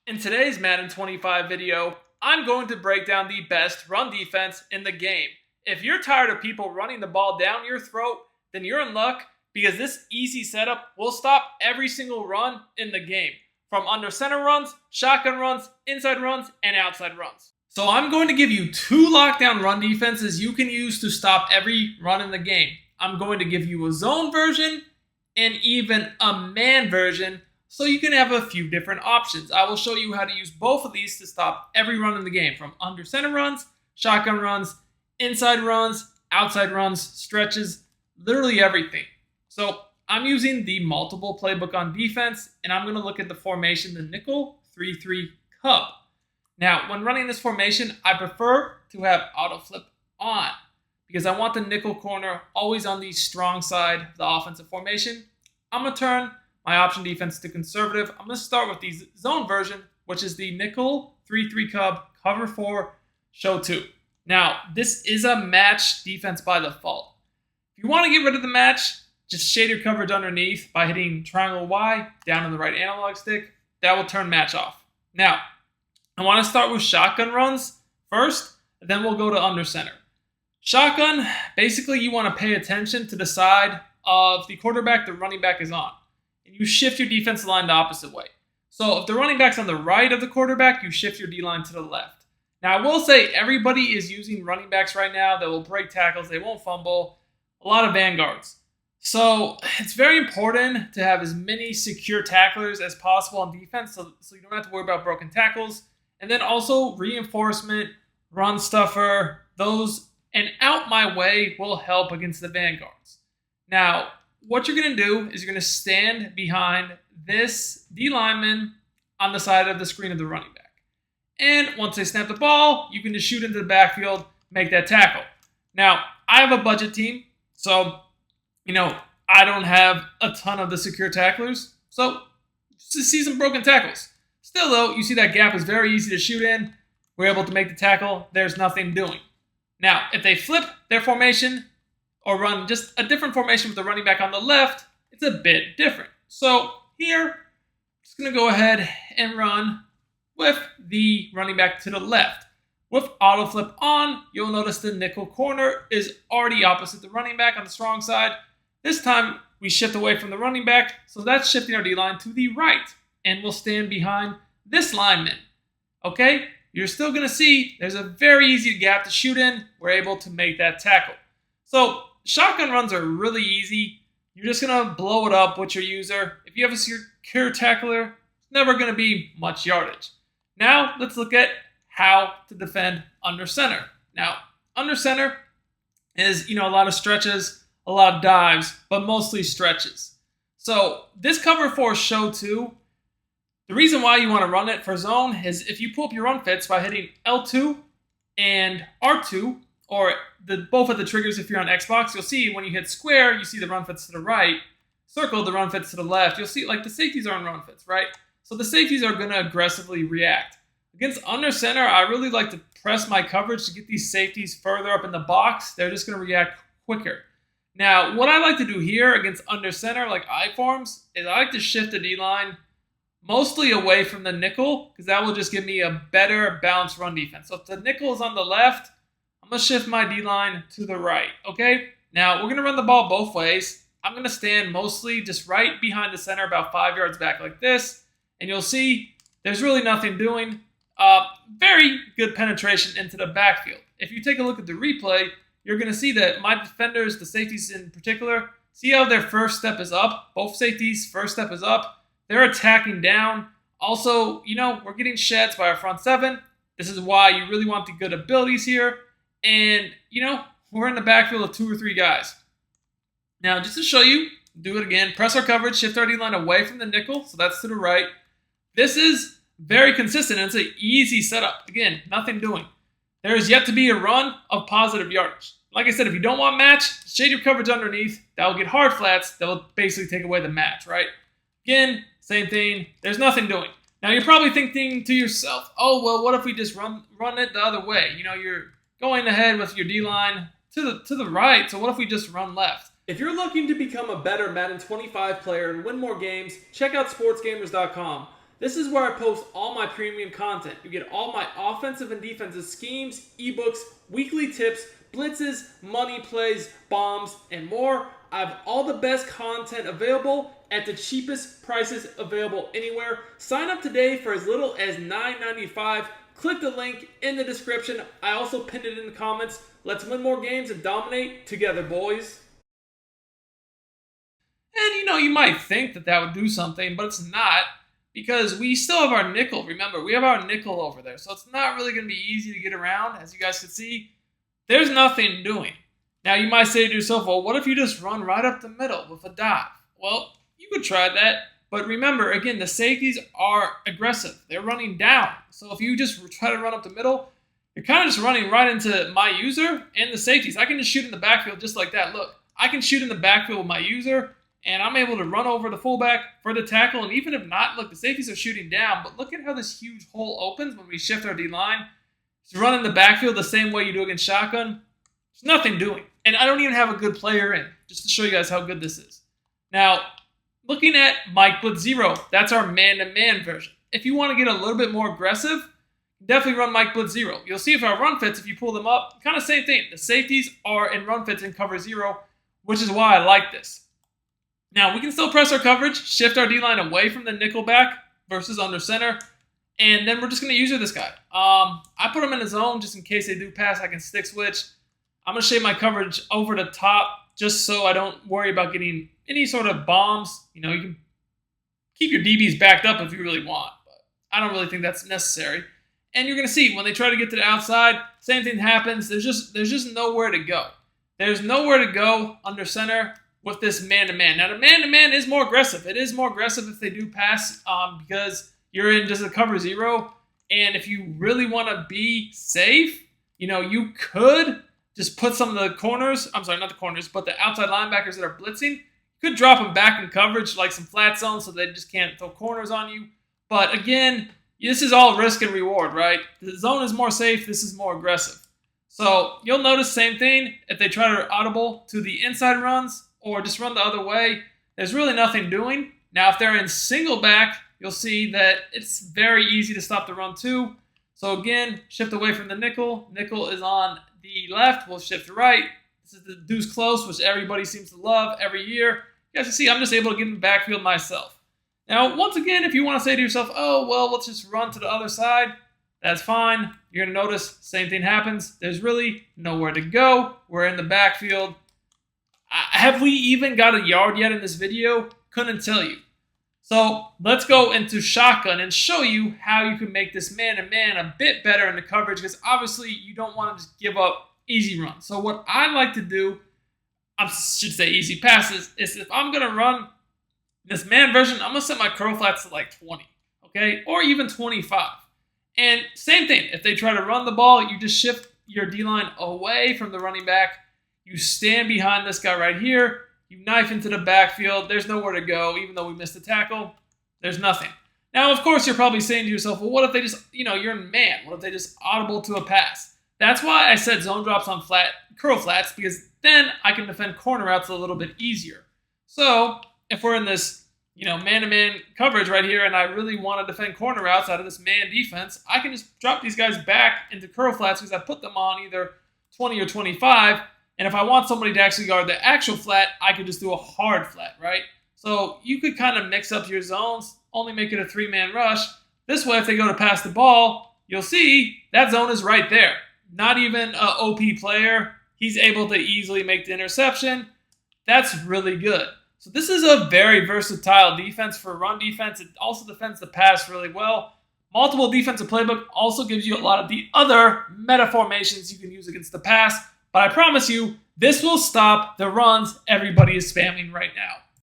In today's Madden 25 video, I'm going to break down the best run defense in the game. If you're tired of people running the ball down your throat, then you're in luck because this easy setup will stop every single run in the game. From under center runs, shotgun runs, inside runs, and outside runs. So I'm going to give you two lockdown run defenses you can use to stop every run in the game. I'm going to give you a zone version and even a man version, so you can have a few different options. I will show you how to use both of these to stop every run in the game, from under center runs, shotgun runs, inside runs, outside runs, stretches, literally everything. So I'm using the multiple playbook on defense, and I'm going to look at the formation, the nickel 3-3 cub. Now, when running this formation, I prefer to have auto flip on because I want the nickel corner always on the strong side of the offensive formation. I'm going to turn my option defense to conservative. I'm going to start with the zone version, which is the nickel 3-3 cub, cover 4, show 2. Now, this is a match defense by default. If you want to get rid of the match, just shade your coverage underneath by hitting triangle Y down on the right analog stick. That will turn match off. Now, I want to start with shotgun runs first, then we'll go to under center. Shotgun, basically you want to pay attention to the side of the quarterback the running back is on. And you shift your defensive line the opposite way. So if the running back's on the right of the quarterback, you shift your D-line to the left. Now I will say everybody is using running backs right now that will break tackles, they won't fumble, a lot of vanguards. So it's very important to have as many secure tacklers as possible on defense so you don't have to worry about broken tackles. And then also reinforcement, run stuffer, those and out my way will help against the vanguards. Now, what you're going to do is you're going to stand behind this D lineman on the side of the screen of the running back. And once they snap the ball, you can just shoot into the backfield, make that tackle. Now, I have a budget team, so, I don't have a ton of the secure tacklers. So, just see some broken tackles. Still, though, you see that gap is very easy to shoot in. We're able to make the tackle. There's nothing doing. Now, if they flip their formation or run just a different formation with the running back on the left, it's a bit different. So here, I'm just going to go ahead and run with the running back to the left. With auto flip on, you'll notice the nickel corner is already opposite the running back on the strong side. This time, we shift away from the running back, so that's shifting our D-line to the right. And we'll stand behind this lineman. Okay? You're still going to see there's a very easy gap to shoot in. We're able to make that tackle. So shotgun runs are really easy. You're just going to blow it up with your user. If you have a secure tackler, it's never going to be much yardage. Now, let's look at how to defend under center. Now, under center is, a lot of stretches, a lot of dives, but mostly stretches. So this cover 4 show 2, the reason why you want to run it for zone is if you pull up your run fits by hitting L2 and R2, or both of the triggers if you're on Xbox, you'll see when you hit square, you see the run fits to the right, circle, the run fits to the left. You'll see the safeties are on run fits, right? So the safeties are going to aggressively react. Against under center, I really like to press my coverage to get these safeties further up in the box. They're just going to react quicker. Now, what I like to do here against under center, like I-forms, is I like to shift the D-line mostly away from the nickel, because that will just give me a better balanced run defense. So if the nickel is on the left, I'm going to shift my D-line to the right, okay? Now, we're going to run the ball both ways. I'm going to stand mostly just right behind the center, about 5 yards back like this, and you'll see there's really nothing doing. Very good penetration into the backfield. If you take a look at the replay, you're going to see that my defenders, the safeties in particular, see how their first step is up? Both safeties' first step is up. They're attacking down. Also, we're getting sheds by our front seven. This is why you really want the good abilities here. And, we're in the backfield of 2 or 3 guys. Now, just to show you, do it again. Press our coverage, shift our D-line away from the nickel. So that's to the right. This is very consistent. And it's an easy setup. Again, nothing doing. There is yet to be a run of positive yardage. Like I said, if you don't want match, shade your coverage underneath. That will get hard flats. That will basically take away the match, right? Again, same thing. There's nothing doing. Now, you're probably thinking to yourself, oh, well, what if we just run it the other way? You're going ahead with your D-line to the right, so what if we just run left? If you're looking to become a better Madden 25 player and win more games, check out sportsgamers.com. This is where I post all my premium content. You get all my offensive and defensive schemes, ebooks, weekly tips, blitzes, money plays, bombs, and more. I have all the best content available at the cheapest prices available anywhere. Sign up today for as little as $9.95. Click the link in the description. I also pinned it in the comments. Let's win more games and dominate together, boys. And you might think that would do something, but it's not, because we still have our nickel. Remember, we have our nickel over there, so it's not really going to be easy to get around. As you guys can see, there's nothing doing. Now, you might say to yourself, well, what if you just run right up the middle with a dive? Well, you could try that, but remember, again, the safeties are aggressive. They're running down. So if you just try to run up the middle, you're kind of just running right into my user and the safeties. I can just shoot in the backfield just like that. Look, I can shoot in the backfield with my user, and I'm able to run over the fullback for the tackle. And even if not, look, the safeties are shooting down, but look at how this huge hole opens when we shift our D-line. Just run in the backfield the same way you do against shotgun. There's nothing doing. And I don't even have a good player in, just to show you guys how good this is. Now, looking at Mike Blitz 0, that's our man-to-man version. If you want to get a little bit more aggressive, definitely run Mike Blitz 0. You'll see if our run fits, if you pull them up, kind of same thing. The safeties are in run fits in cover 0, which is why I like this. Now, we can still press our coverage, shift our D-line away from the nickel back versus under center, and then we're just going to user this guy. I put him in a zone just in case they do pass. I can stick switch. I'm going to shape my coverage over the top just so I don't worry about getting any sort of bombs. You can keep your DBs backed up if you really want, but I don't really think that's necessary. And you're going to see when they try to get to the outside, same thing happens. There's just nowhere to go. There's nowhere to go under center with this man-to-man. Now, the man-to-man is more aggressive. It is more aggressive if they do pass because you're in just a cover 0. And if you really want to be safe, you could just put some of the corners, I'm sorry, not the corners, but the outside linebackers that are blitzing, you could drop them back in coverage like some flat zones so they just can't throw corners on you. But again, this is all risk and reward, right? The zone is more safe. This is more aggressive. So you'll notice same thing if they try to audible to the inside runs or just run the other way. There's really nothing doing. Now, if they're in single back, you'll see that it's very easy to stop the run too. So again, shift away from the nickel. Nickel is on the left. We'll shift right. This is the deuce close, which everybody seems to love every year. You guys can see I'm just able to get in the backfield myself. Now, once again, if you want to say to yourself, oh, well, let's just run to the other side, that's fine. You're going to notice same thing happens. There's really nowhere to go. We're in the backfield. Have we even got a yard yet in this video? Couldn't tell you. So let's go into shotgun and show you how you can make this man-to-man a bit better in the coverage, because obviously you don't want to just give up easy runs. So what I like to do, I should say easy passes, is if I'm going to run this man version, I'm going to set my curl flats to like 20, okay? Or even 25. And same thing, if they try to run the ball, you just shift your D-line away from the running back. You stand behind this guy right here. You knife into the backfield. There's nowhere to go. Even though we missed the tackle, there's nothing. Now, of course, you're probably saying to yourself, well, what if they just, you're in man. What if they just audible to a pass? That's why I said zone drops on curl flats, because then I can defend corner routes a little bit easier. So if we're in this, man-to-man coverage right here, and I really want to defend corner routes out of this man defense, I can just drop these guys back into curl flats because I put them on either 20 or 25. And if I want somebody to actually guard the actual flat, I could just do a hard flat, right? So you could kind of mix up your zones, only make it a 3-man rush. This way, if they go to pass the ball, you'll see that zone is right there. Not even an OP player. He's able to easily make the interception. That's really good. So this is a very versatile defense for run defense. It also defends the pass really well. Multiple defensive playbook also gives you a lot of the other meta formations you can use against the pass. But I promise you, this will stop the runs everybody is spamming right now.